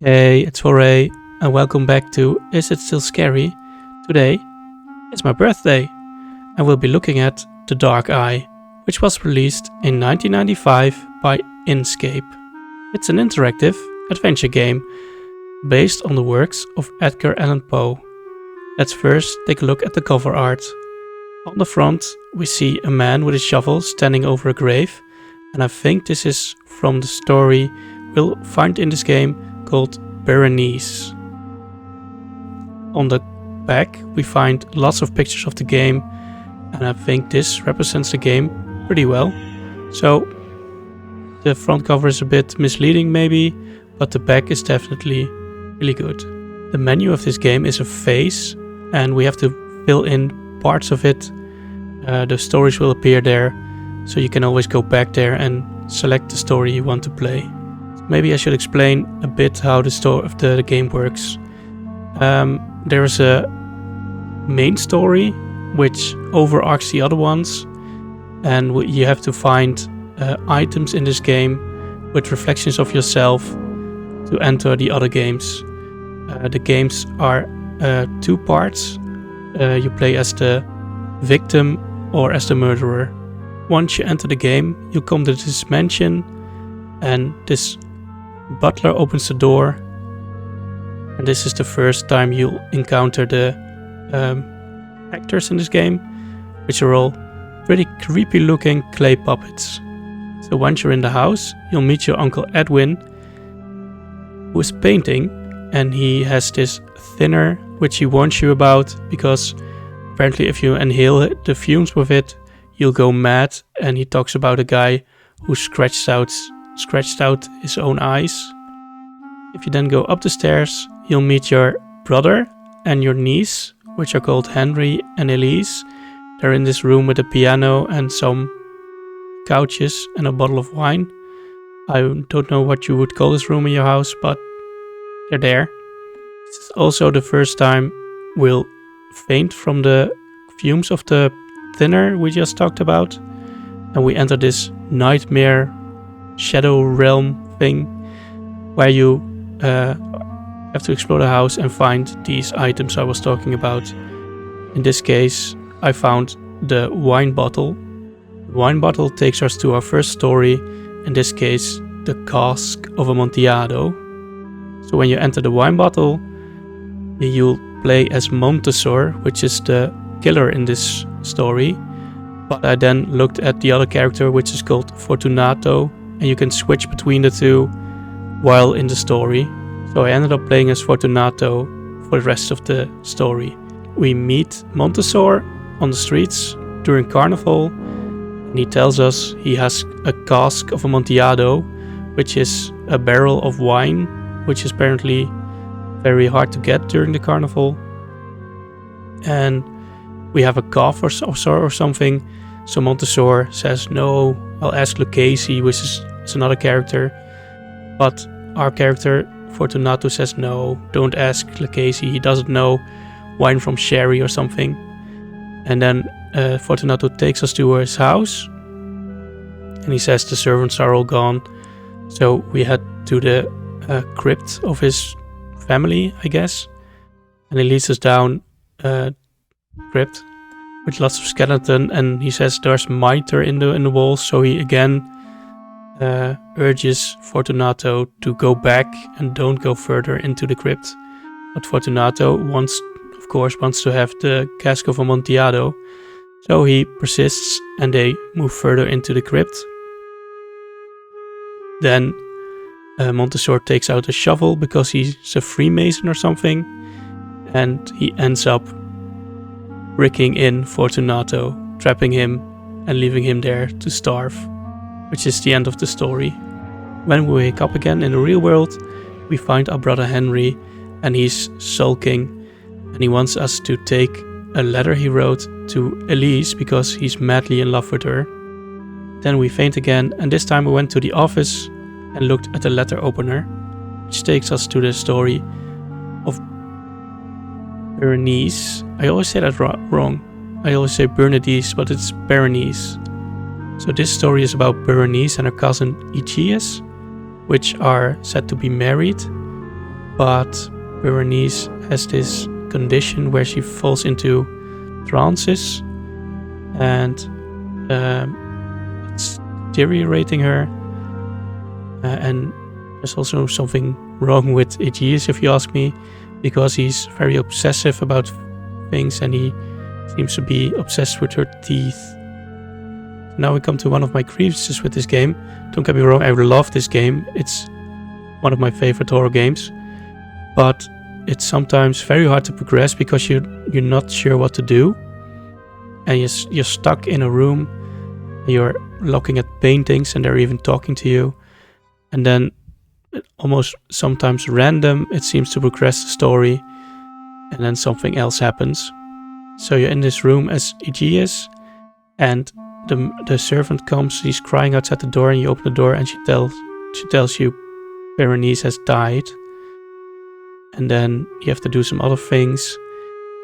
Hey, it's Foray, and welcome back to Is It Still Scary? Today, it's my birthday, and we'll be looking at The Dark Eye, which was released in 1995 by Inkscape. It's an interactive adventure game based on the works of Edgar Allan Poe. Let's first take a look at the cover art. On the front, we see a man with a shovel standing over a grave, and I think this is from the story we'll find in this game called Berenice. On the back we find lots of pictures of the game, and I think this represents the game pretty well. So the front cover is a bit misleading maybe, but the back is definitely really good. The menu of this game is a face, and we have to fill in parts of it. The stories will appear there, so you can always go back there and select the story you want to play. Maybe I should explain a bit how the game works. There is a main story which overarches the other ones, and you have to find items in this game with reflections of yourself to enter the other games. The games are two parts. You play as the victim or as the murderer. Once you enter the game, you come to this mansion, and this butler opens the door, and this is the first time you'll encounter the actors in this game, which are all pretty creepy looking clay puppets. So once you're in the house, you'll meet your Uncle Edwin, who is painting, and he has this thinner which he warns you about, because apparently if you inhale the fumes with it, you'll go mad, and he talks about a guy who scratched out his own eyes. If you then go up the stairs, you'll meet your brother and your niece, which are called Henry and Elise. They're in this room with a piano and some couches and a bottle of wine. I don't know what you would call this room in your house, but they're there. This is also the first time we'll faint from the fumes of the thinner we just talked about, and we enter this nightmare shadow realm thing where you have to explore the house and find these items I was talking about. In this case, I found the wine bottle. The wine bottle takes us to our first story, in this case the Cask of Amontillado. So when you enter the wine bottle, you'll play as Montessor, which is the killer in this story, but I then looked at the other character, which is called Fortunato, and you can switch between the two while in the story. So I ended up playing as Fortunato for the rest of the story. We meet Montessor on the streets during Carnival, and he tells us he has a cask of Amontillado, which is a barrel of wine, which is apparently very hard to get during the Carnival. And we have a cough or something, so Montessor says, "No, I'll ask Lucchese," which is another character. But our character, Fortunato, says, "No, don't ask Lucchese, he doesn't know wine from sherry or something." And then Fortunato takes us to his house, and he says the servants are all gone. So we head to the crypt of his family, I guess. And he leads us down crypt with lots of skeleton, and he says there's mitre in the walls, so he again urges Fortunato to go back and don't go further into the crypt. But Fortunato wants to have the Cask of Amontillado, so he persists, and they move further into the crypt. Then Montessor takes out a shovel because he's a Freemason or something, and he ends up bricking in Fortunato, trapping him and leaving him there to starve, which is the end of the story. When we wake up again in the real world, we find our brother Henry, and he's sulking, and he wants us to take a letter he wrote to Elise because he's madly in love with her. Then we faint again, and this time we went to the office and looked at the letter opener, which takes us to the story of Berenice. I always say that wrong. I always say Bernadette, but it's Berenice. So this story is about Berenice and her cousin Aegeus, which are said to be married. but Berenice has this condition where she falls into trances, and it's deteriorating her. And there's also something wrong with Aegeus, if you ask me, because he's very obsessive about things, and he seems to be obsessed with her teeth. Now we come to one of my grievances with this game. Don't get me wrong, I love this game. It's one of my favorite horror games, but it's sometimes very hard to progress because you're not sure what to do, and you're stuck in a room. You're looking at paintings, and they're even talking to you, and then almost sometimes random, it seems to progress the story, and then something else happens. So you're in this room as Aegeus, and the servant comes. He's crying outside the door, and you open the door, and she tells you Berenice has died. And then you have to do some other things,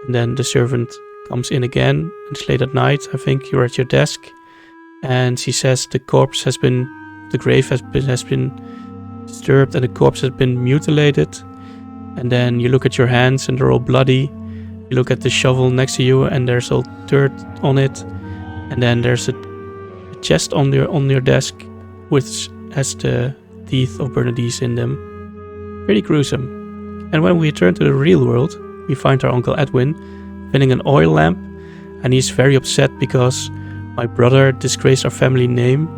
and then the servant comes in again, and it's late at night. I think you're at your desk, and she says the grave has been disturbed, and the corpse has been mutilated. And then you look at your hands, and they're all bloody. You look at the shovel next to you, and there's all dirt on it. And then there's a chest on your desk, which has the teeth of Berenice in them. Pretty gruesome. And when we return to the real world, we find our Uncle Edwin filling an oil lamp, and he's very upset because my brother disgraced our family name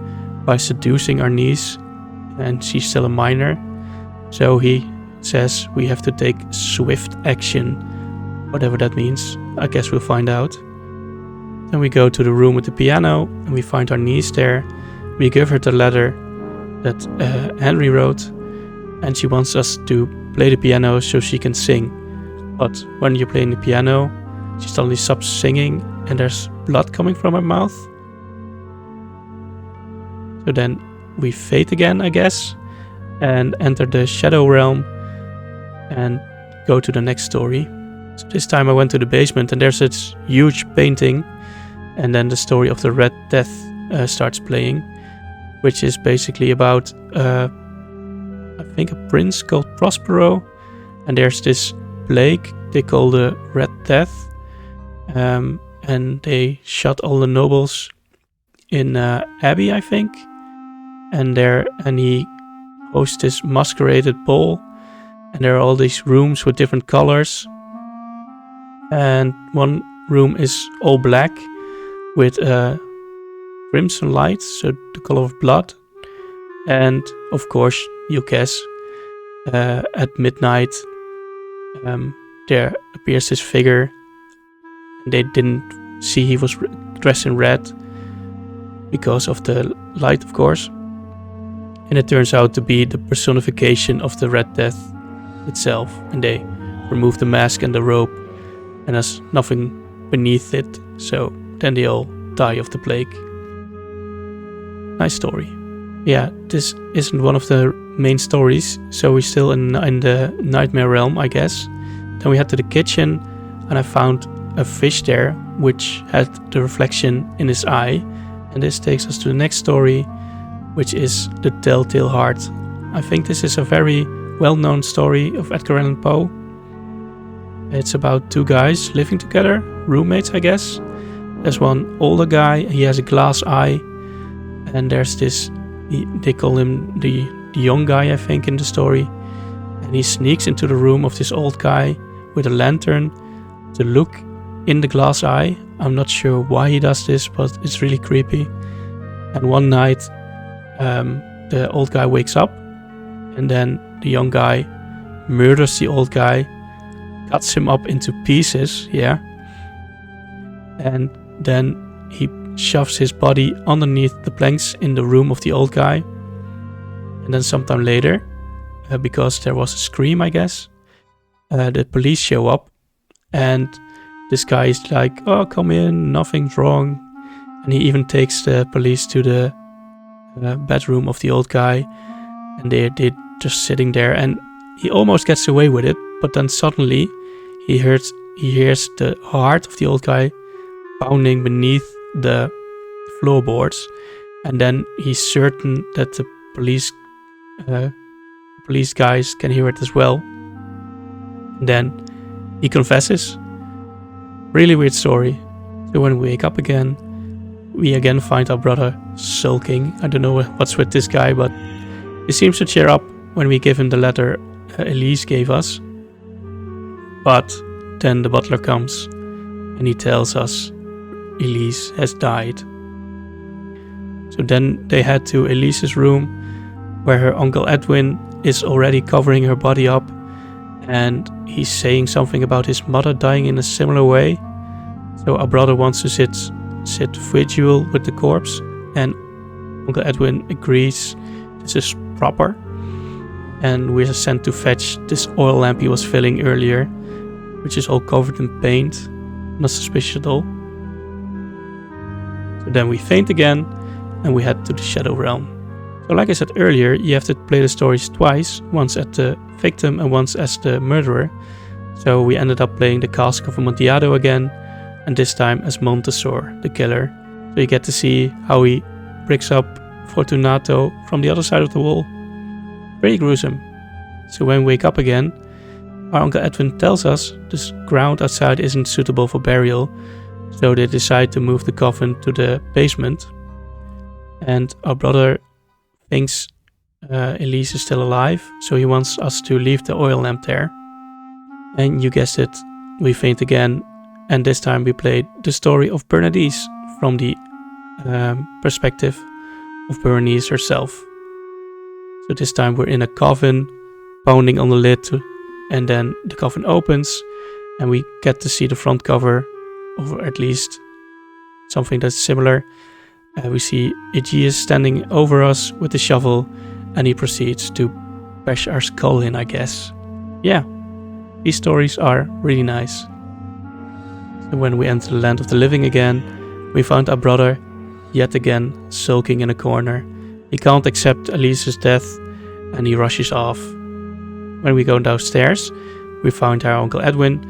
by seducing our niece, and she's still a minor. So he says we have to take swift action, whatever that means. I guess we'll find out. Then we go to the room with the piano, and we find our niece there. We give her the letter that Henry wrote, and she wants us to play the piano so she can sing. But when you're playing the piano, she suddenly stops singing, and there's blood coming from her mouth. So then we fade again, I guess, and enter the shadow realm and go to the next story. So this time I went to the basement, and there's this huge painting, and then the story of the Red Death starts playing, which is basically about I think a prince called Prospero, and there's this plague they call the Red Death, and they shot all the nobles in Abbey, I think, and he hosts this masqueraded ball, and there are all these rooms with different colors, and one room is all black with crimson light, so the color of blood, and of course, you guess, at midnight there appears this figure, and they didn't see he was dressed in red because of the light, of course, and it turns out to be the personification of the Red Death itself, and they remove the mask and the robe, and there's nothing beneath it, so then they all die of the plague. Nice story. Yeah, this isn't one of the main stories, so we're still in the nightmare realm, I guess. Then we head to the kitchen, and I found a fish there, which had the reflection in his eye. And this takes us to the next story, which is the Telltale Heart. I think this is a very well-known story of Edgar Allan Poe. It's about two guys living together, roommates, I guess. There's one older guy, he has a glass eye, and there's this, they call him the young guy, I think, in the story, and he sneaks into the room of this old guy with a lantern to look in the glass eye. I'm not sure why he does this, but it's really creepy. And one night the old guy wakes up, and then the young guy murders the old guy, cuts him up into pieces, and then he shoves his body underneath the planks in the room of the old guy. And then sometime later, because there was a scream, I guess, the police show up, and this guy is like, "Oh, come in, nothing's wrong." And he even takes the police to the bedroom of the old guy, and they're just sitting there, and he almost gets away with it, but then suddenly he hears the heart of the old guy pounding beneath the floorboards, and then he's certain that the police guys can hear it as well. Then he confesses. Really weird story. So when we wake up again, we again find our brother sulking. I don't know what's with this guy, but he seems to cheer up when we give him the letter Elise gave us. But then the butler comes and he tells us Elise has died. So then they head to Elise's room, where her Uncle Edwin is already covering her body up, and he's saying something about his mother dying in a similar way. So our brother wants to sit vigil with the corpse, and Uncle Edwin agrees this is proper. And we're sent to fetch this oil lamp he was filling earlier, which is all covered in paint. Not suspicious at all. So then we faint again, and we head to the Shadow Realm. So like I said earlier, you have to play the stories twice, once as the victim and once as the murderer. So we ended up playing the Cask of Amontillado again, and this time as Montesor, the killer. So you get to see how he bricks up Fortunato from the other side of the wall. Pretty gruesome. So when we wake up again, our Uncle Edwin tells us this ground outside isn't suitable for burial, so they decide to move the coffin to the basement. And our brother thinks Elise is still alive, so he wants us to leave the oil lamp there. And you guessed it, we faint again, and this time we played the story of Bernice from the perspective of Bernice herself. So this time we're in a coffin, pounding on the lid, and then the coffin opens, and we get to see the front cover, or at least something that's similar. We see Aegeus standing over us with the shovel, and he proceeds to bash our skull in, I guess. Yeah, these stories are really nice. So when we enter the land of the living again, we found our brother yet again sulking in a corner. He can't accept Elise's death, and he rushes off. When we go downstairs, we found our Uncle Edwin,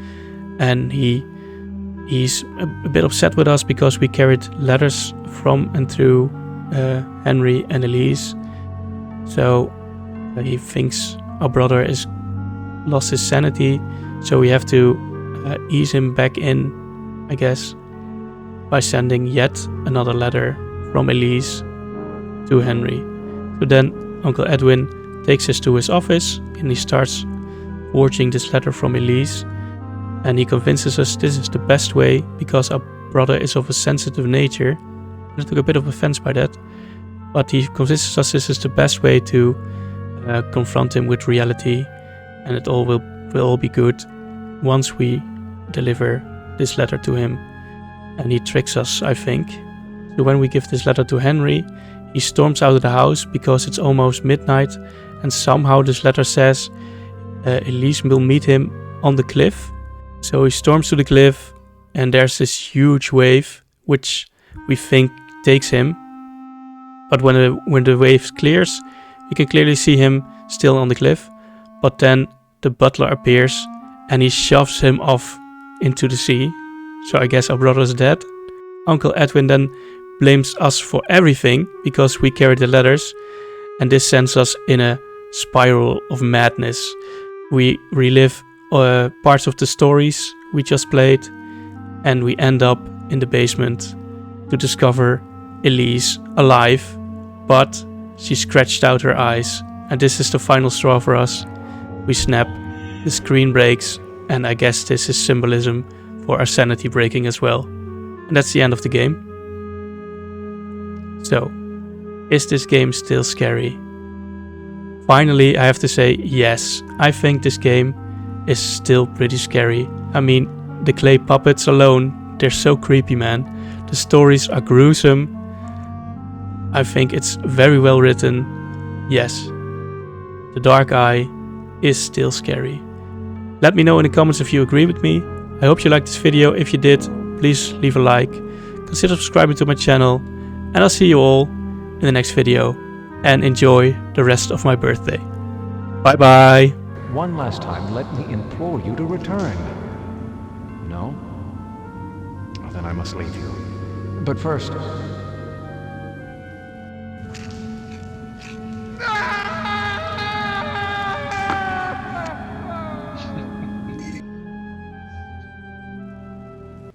and he's a bit upset with us because we carried letters from and through Henry and Elise. So he thinks our brother has lost his sanity, so we have to ease him back in, I guess, by sending yet another letter from Elise to Henry. So then Uncle Edwin takes us to his office, and he starts forging this letter from Elise, and he convinces us this is the best way because our brother is of a sensitive nature. I took a bit of offense by that, but he convinces us this is the best way to confront him with reality, and it all will all be good once we deliver this letter to him. And he tricks us, I think. So when we give this letter to Henry, he storms out of the house because it's almost midnight, and somehow this letter says Elise will meet him on the cliff. So he storms to the cliff, and there's this huge wave which we think takes him. But when the wave clears, we can clearly see him still on the cliff. But then the butler appears, and he shoves him off into the sea. So I guess our brother is dead. Uncle Edwin then blames us for everything because we carried the letters, and this sends us in a spiral of madness. We relive parts of the stories we just played, and we end up in the basement to discover Elise alive, but she scratched out her eyes, and this is the final straw for us. We snap, the screen breaks, and I guess this is symbolism for our sanity breaking as well. And that's the end of the game. So, is this game still scary? Finally, I have to say yes, I think this game is still pretty scary. I mean, the clay puppets alone, they're so creepy, man. The stories are gruesome. I think it's very well written. Yes, the Dark Eye is still scary. Let me know in the comments if you agree with me. I hope you liked this video. If you did, please leave a like. Consider subscribing to my channel. And I'll see you all in the next video. And enjoy the rest of my birthday. Bye bye. One last time, let me implore you to return. No? Then I must leave you. But first,